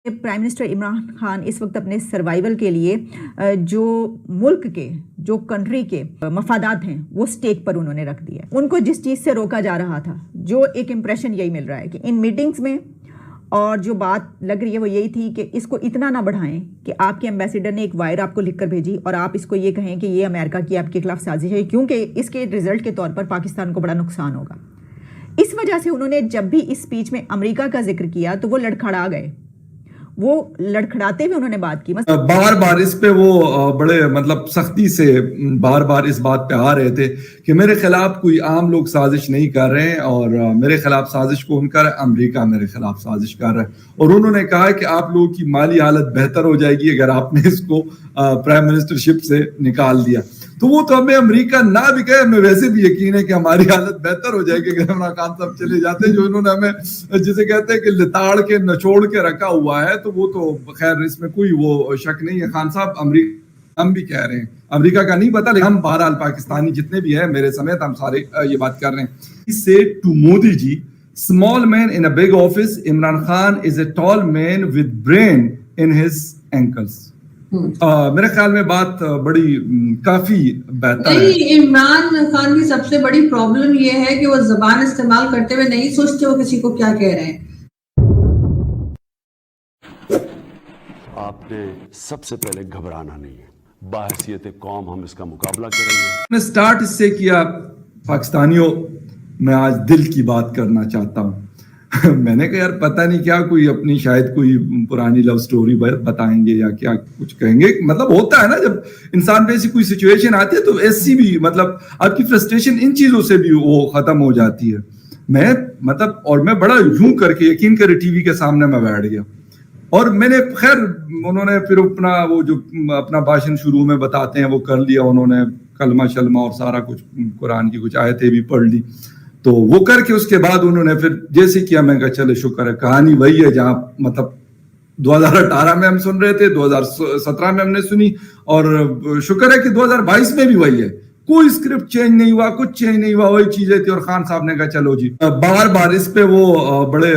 Prime minister Imran Khan اس وقت اپنے survival کے لیے جو ملک کے جو کنٹری کے مفادات ہیں وہ سٹیک پر انہوں نے رکھ دیا. ان کو جس چیز سے روکا جا رہا تھا, جو ایک امپریشن یہی مل رہا ہے کہ ان میٹنگز میں, اور جو بات لگ رہی ہے وہ یہی تھی کہ اس کو اتنا نہ بڑھائیں کہ آپ کے ایمبیسیڈر نے ایک وائر آپ کو لکھ کر بھیجی اور آپ اس کو یہ کہیں کہ یہ امریکہ کی آپ کے خلاف سازش ہے, کیونکہ اس کے رزلٹ کے طور پر پاکستان کو بڑا نقصان ہوگا. اس وجہ سے انہوں نے جب بھی اس سپیچ میں امریکہ کا ذکر کیا تو وہ لڑکھڑا گئے. وہ لڑکھڑاتے ہوئے انہوں نے بات کی. بار بار اس پہ وہ بڑے سختی سے بار بار اس بات پہ آ رہے تھے کہ میرے خلاف کوئی عام لوگ سازش نہیں کر رہے ہیں, اور میرے خلاف سازش کون کر رہا ہے؟ امریکہ میرے خلاف سازش کر رہا ہے. اور انہوں نے کہا کہ آپ لوگوں کی مالی حالت بہتر ہو جائے گی اگر آپ نے اس کو پرائم منسٹرشپ سے نکال دیا. تو وہ تو ہمیں امریکہ نہ بھی کہے, ہمیں ویسے بھی یقین ہے کہ ہماری حالت بہتر ہو جائے گی اگر عمران خان صاحب چلے جاتے ہیں. جو انہوں نے ہمیں جسے کہتے ہیں کہ لتاڑ کے نچوڑ کے رکھا ہوا ہے, تو وہ تو خیر اس میں کوئی وہ شک نہیں ہے. خان صاحب امریکہ ہم بھی کہہ رہے ہیں, امریکہ کا نہیں پتا, لیکن ہم بہرحال پاکستانی جتنے بھی ہیں میرے سمیت ہم سارے یہ بات کر رہے ہیں. He said to Modi ji, small man in a big office, Imran Khan is a tall man with brain in his ankles. میرے خیال میں بات بڑی کافی بہتر ہے. عمران خان کی سب سے بڑی پرابلم یہ ہے کہ وہ زبان استعمال کرتے ہوئے نہیں سوچتے وہ کسی کو کیا کہہ رہے ہیں. آپ نے سب سے پہلے گھبرانا نہیں ہے, باحثیت قوم ہم اس کا مقابلہ کریں گے. میں سٹارٹ اس سے کیا, پاکستانیوں میں آج دل کی بات کرنا چاہتا ہوں. میں نے کہا یار پتہ نہیں کیا کوئی اپنی شاید کوئی پرانی لو سٹوری بتائیں گے یا کیا کچھ کہیں گے. ہوتا ہے نا جب انسان پہ ایسی کوئی سچویشن آتی ہے تو ایسی بھی آپ کی فرسٹریشن ان چیزوں سے بھی وہ ختم ہو جاتی ہے. میں اور میں بڑا یوں کر کے یقین کرے ٹی وی کے سامنے میں بیٹھ گیا, اور میں نے خیر انہوں نے پھر اپنا بھاشن شروع میں بتاتے ہیں وہ کر لیا. انہوں نے کلمہ شلمہ اور سارا کچھ قرآن کی کچھ آیتیں بھی پڑھ لی. تو وہ کر کے اس کے بعد انہوں نے پھر جیسے کیا, میں کہا چلے شکر ہے, کہانی وہی ہے جہاں 2018 میں ہم سن رہے تھے, 2017 میں ہم نے سنی, اور شکر ہے کہ 2022 میں بھی وہی ہے. کوئی اسکرپٹ چینج نہیں ہوا, کچھ چینج نہیں ہوا, وہی چیزیں تھی. اور خان صاحب نے کہا چلو جی, بار بار اس پہ وہ بڑے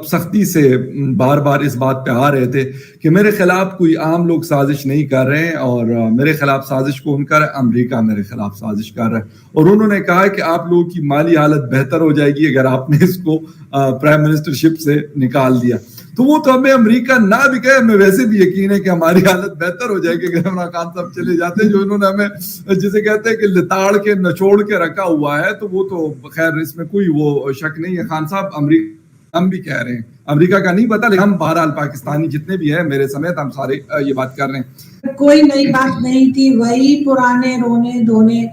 سختی سے بار بار اس بات پہ آ رہے تھے کہ میرے خلاف کوئی عام لوگ سازش نہیں کر رہے ہیں, اور میرے خلاف سازش کون کر رہا ہے؟ امریکہ میرے خلاف سازش کر رہا ہے. اور انہوں نے کہا کہ آپ لوگوں کی مالی حالت بہتر ہو جائے گی اگر آپ نے اس کو پرائم منسٹرشپ سے نکال دیا. تو وہ تو ہمیں امریکہ نہ بھی کہے, ہمیں ویسے بھی یقین ہے کہ ہماری حالت بہتر ہو جائے گی اگر عمران خان صاحب چلے جاتے ہیں. جو انہوں نے ہمیں جسے کہتے ہیں کہ لتاڑ کے نچوڑ کے رکھا ہوا ہے, تو وہ تو خیر اس میں کوئی وہ شک نہیں ہے. خان صاحب امریکہ ہم بھی کہہ رہے ہیں, امریکہ کا نہیں پتا, لیکن ہم بہرحال پاکستانی جتنے بھی ہیں میرے سمیت ہم سارے یہ بات کر رہے ہیں. کوئی نئی بات نہیں تھی, وہی پرانے رونے دھونے,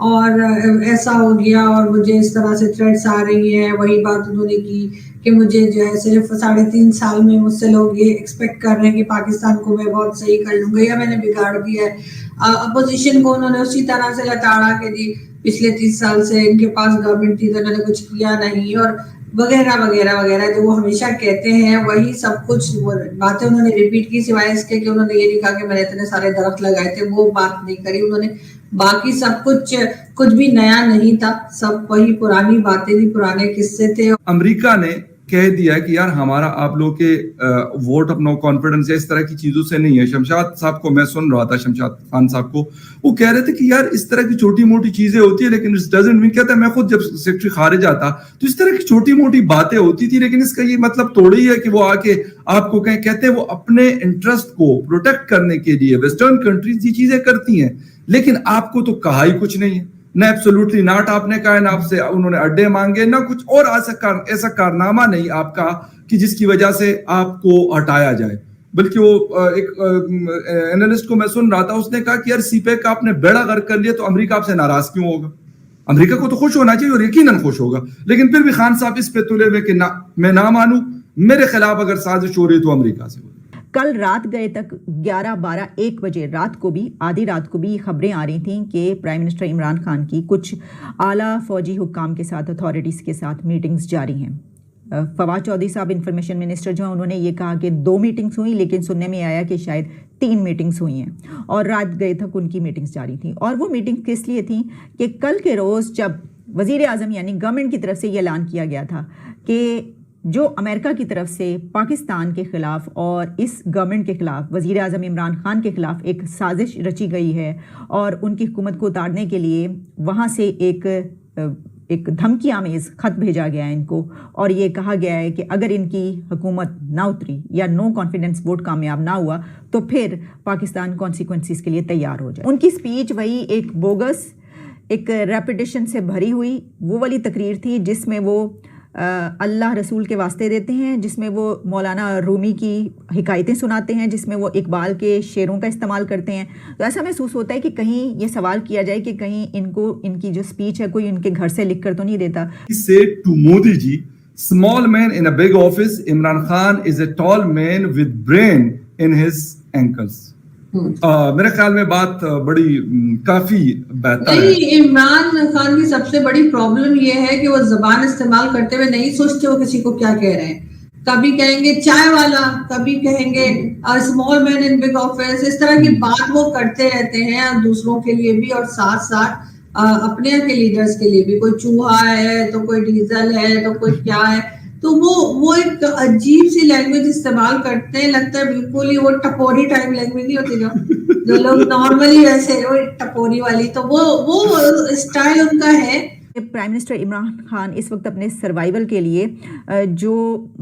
اور ایسا ہو گیا اور مجھے اس طرح سے تھریٹس آ رہی ہیں. وہی بات انہوں نے کی کہ مجھے جو ہے صرف 3.5 سال میں مجھ سے لوگ یہ ایکسپیکٹ کر رہے ہیں کہ پاکستان کو میں بہت صحیح کر لوں گا یا میں نے بگاڑ دیا ہے. اپوزیشن کو انہوں نے اسی طرح سے لتاڑا کہ جی پچھلے 30 سال سے ان کے پاس گورنمنٹ تھی تو انہوں نے کچھ کیا نہیں, اور وغیرہ وغیرہ وغیرہ جو وہ ہمیشہ کہتے ہیں وہی سب کچھ باتیں انہوں نے ریپیٹ کی, سوائے اس کے کہ انہوں نے یہ نہیں کہا کہ میں نے اتنے سارے درخت لگائے تھے, وہ بات نہیں کری انہوں نے. باقی سب کچھ بھی نیا نہیں تھا, سب وہی پرانی باتیں تھی, پرانے قصے تھے. امریکہ نے کہہ دیا کہ یار ہمارا آپ لوگ کے ووٹ آف نو کانفیڈنس یا اس طرح کی چیزوں سے نہیں ہے. شمشاد صاحب کو میں سن رہا تھا, شمشاد خان صاحب کو, وہ کہہ رہے تھے کہ یار اس طرح کی چھوٹی موٹی چیزیں ہوتی ہیں لیکن اس ڈزنٹ مین, کہتا ہے میں خود جب سیکرٹری خارج آتا تو اس طرح کی چھوٹی موٹی باتیں ہوتی تھی, لیکن اس کا یہ مطلب تھوڑا ہی ہے کہ وہ آ کے آپ کو کہیں. کہتے ہیں وہ اپنے انٹرسٹ کو پروٹیکٹ کرنے کے لیے ویسٹرن کنٹریز یہ چیزیں کرتی ہیں, لیکن آپ کو تو کہا ہی کچھ نہیں ہے, نہ ایبسولوٹلی ناٹ آپ نے کہا, نہ آپ سے انہوں نے اڈے مانگے, نہ کچھ اور ایسا کارنامہ نہیں آپ کا کہ جس کی وجہ سے آپ کو ہٹایا جائے. بلکہ وہ ایک اینالسٹ کو میں سن رہا تھا, اس نے کہا کہ یار سی پیک کا آپ نے بیڑا غرق کر لیا تو امریکہ آپ سے ناراض کیوں ہوگا؟ امریکہ کو تو خوش ہونا چاہیے اور یقیناً خوش ہوگا, لیکن پھر بھی خان صاحب اس پہ تلے ہوئے کہ میں نہ مانوں, میرے خلاف اگر سازش ہو رہی تو امریکہ سے ہو. کل رات گئے تک 11, 12, 1 بجے رات کو بھی, آدھی رات کو بھی یہ خبریں آ رہی تھیں کہ پرائم منسٹر عمران خان کی کچھ اعلیٰ فوجی حکام کے ساتھ, اتھارٹیز کے ساتھ میٹنگز جاری ہیں. فواد چودھری صاحب انفارمیشن منسٹر جو ہیں انہوں نے یہ کہا کہ 2 میٹنگز ہوئیں, لیکن سننے میں آیا کہ شاید 3 میٹنگز ہوئی ہیں, اور رات گئے تک ان کی میٹنگز جاری تھیں. اور وہ میٹنگ کس لیے تھیں کہ کل کے روز جب وزیر اعظم یعنی گورنمنٹ کی طرف سے یہ اعلان کیا گیا تھا کہ جو امریکہ کی طرف سے پاکستان کے خلاف اور اس گورنمنٹ کے خلاف وزیر اعظم عمران خان کے خلاف ایک سازش رچی گئی ہے اور ان کی حکومت کو اتارنے کے لیے وہاں سے ایک دھمکی آمیز خط بھیجا گیا ہے ان کو، اور یہ کہا گیا ہے کہ اگر ان کی حکومت نہ اتری یا نو کانفیڈنس ووٹ کامیاب نہ ہوا تو پھر پاکستان کانسیکوینسز کے لیے تیار ہو جائے۔ ان کی سپیچ وہی ایک بوگس، ایک ریپیٹیشن سے بھری ہوئی وہ والی تقریر تھی جس میں وہ اللہ رسول کے واسطے دیتے ہیں، جس میں وہ مولانا رومی کی حکایتیں سناتے ہیں، جس میں وہ اقبال کے شعروں کا استعمال کرتے ہیں۔ تو ایسا محسوس ہوتا ہے کہ کہیں یہ سوال کیا جائے کہ کہیں ان کی جو سپیچ ہے کوئی ان کے گھر سے لکھ کر تو نہیں دیتا۔ He said to Modi ji, small man in a big office, Imran Khan is a tall man with brain in his ankles. میرے خیال میں بات بڑی کافی بہتر ہے۔ نہیں، عمران خان کی سب سے بڑی پرابلم یہ ہے کہ وہ زبان استعمال کرتے ہوئے نہیں سوچتے وہ کسی کو کیا کہہ رہے ہیں۔ کبھی کہیں گے چائے والا، کبھی کہیں گے small man in big office, اس طرح کی بات وہ کرتے رہتے ہیں دوسروں کے لیے بھی اور ساتھ ساتھ اپنے کے لیڈرز کے لیے بھی۔ کوئی چوہا ہے تو کوئی ڈیزل ہے تو کوئی کیا ہے، تو وہ ایک عجیب سی لینگویج استعمال کرتے ہیں، لگتا ہے بالکل ہی وہ ٹپوری ٹائپ لینگویج نہیں ہوتی جو لوگ نارملی ویسے وہ ٹپوری والی، تو وہ اسٹائل ان کا ہے۔ پرائم منسٹر عمران خان اس وقت اپنے سروائیول کے لیے جو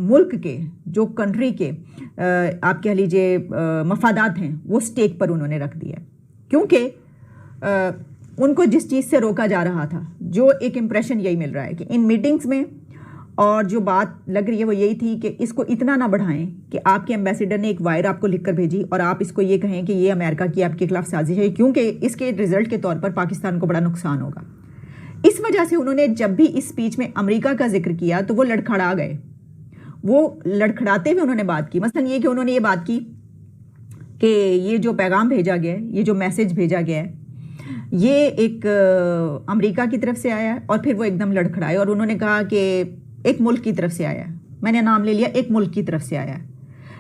ملک کے، جو کنٹری کے آپ کہہ لیجئے مفادات ہیں وہ سٹیک پر انہوں نے رکھ دیا ہے، کیونکہ ان کو جس چیز سے روکا جا رہا تھا، جو ایک امپریشن یہی مل رہا ہے کہ ان میٹنگز میں، اور جو بات لگ رہی ہے وہ یہی تھی کہ اس کو اتنا نہ بڑھائیں کہ آپ کے ایمبیسیڈر نے ایک وائر آپ کو لکھ کر بھیجی اور آپ اس کو یہ کہیں کہ یہ امریکہ کی آپ کے خلاف سازش ہے، کیونکہ اس کے رزلٹ کے طور پر پاکستان کو بڑا نقصان ہوگا۔ اس وجہ سے انہوں نے جب بھی اس سپیچ میں امریکہ کا ذکر کیا تو وہ لڑکھڑا گئے، وہ لڑکھڑاتے ہوئے انہوں نے بات کی۔ مثلا یہ کہ انہوں نے یہ بات کی کہ یہ جو پیغام بھیجا گیا ہے، یہ جو میسج بھیجا گیا ہے، یہ ایک امریکہ کی طرف سے آیا ہے، اور پھر وہ ایک دم لڑکھڑائے اور انہوں نے کہا کہ ایک ملک کی طرف سے آیا ہے، میں نے نام لے لیا، ایک ملک کی طرف سے آیا ہے۔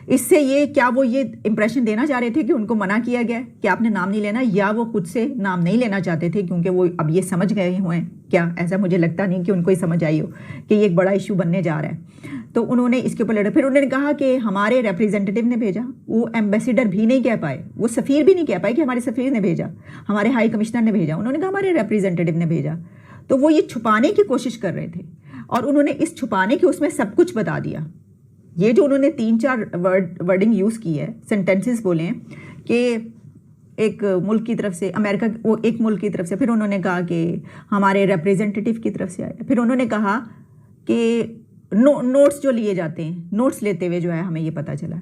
اس سے یہ کیا وہ یہ امپریشن دینا چاہ رہے تھے کہ ان کو منع کیا گیا ہے کہ آپ نے نام نہیں لینا، یا وہ خود سے نام نہیں لینا چاہتے تھے کیونکہ وہ اب یہ سمجھ گئے ہوئے ہیں؟ کیا ایسا مجھے لگتا نہیں کہ ان کو ہی سمجھ آئی ہو کہ یہ ایک بڑا ایشو بننے جا رہا ہے۔ تو انہوں نے اس کے اوپر لڑا، پھر انہوں نے کہا کہ ہمارے ریپریزنٹیٹیو نے بھیجا، وہ ایمبیسیڈر بھی نہیں کہہ پائے، وہ سفیر بھی نہیں کہہ پائے کہ ہمارے سفیر نے بھیجا، ہمارے ہائی کمشنر نے بھیجا، انہوں نے کہا ہمارے ریپریزنٹیٹیو نے بھیجا۔ تو وہ یہ چھپانے کی کوشش کر رہے تھے اور انہوں نے اس چھپانے کے اس میں سب کچھ بتا دیا۔ یہ جو انہوں نے 3-4 ورڈنگ یوز کی ہے، سینٹینسز بولے ہیں کہ ایک ملک کی طرف سے امریکہ، وہ ایک ملک کی طرف سے، پھر انہوں نے کہا کہ ہمارے ریپریزنٹیٹیو کی طرف سے آیا، پھر انہوں نے کہا کہ نوٹس جو لیے جاتے ہیں، نوٹس لیتے ہوئے جو ہے ہمیں یہ پتہ چلا،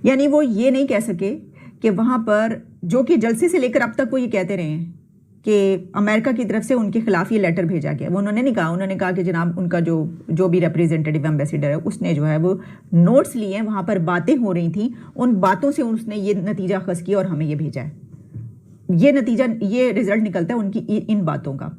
یعنی وہ یہ نہیں کہہ سکے کہ وہاں پر جو کہ جلسے سے لے کر اب تک وہ یہ کہتے رہے ہیں کہ امریکہ کی طرف سے ان کے خلاف یہ لیٹر بھیجا گیا، وہ انہوں نے نہیں کہا، انہوں نے کہا کہ جناب ان کا جو بھی ریپریزنٹیٹیو ایمبیسیڈر ہے اس نے جو ہے وہ نوٹس لیے ہیں، وہاں پر باتیں ہو رہی تھیں، ان باتوں سے اس نے یہ نتیجہ اخذ کیا اور ہمیں یہ بھیجا ہے۔ یہ نتیجہ، یہ رزلٹ نکلتا ہے ان کی ان باتوں کا۔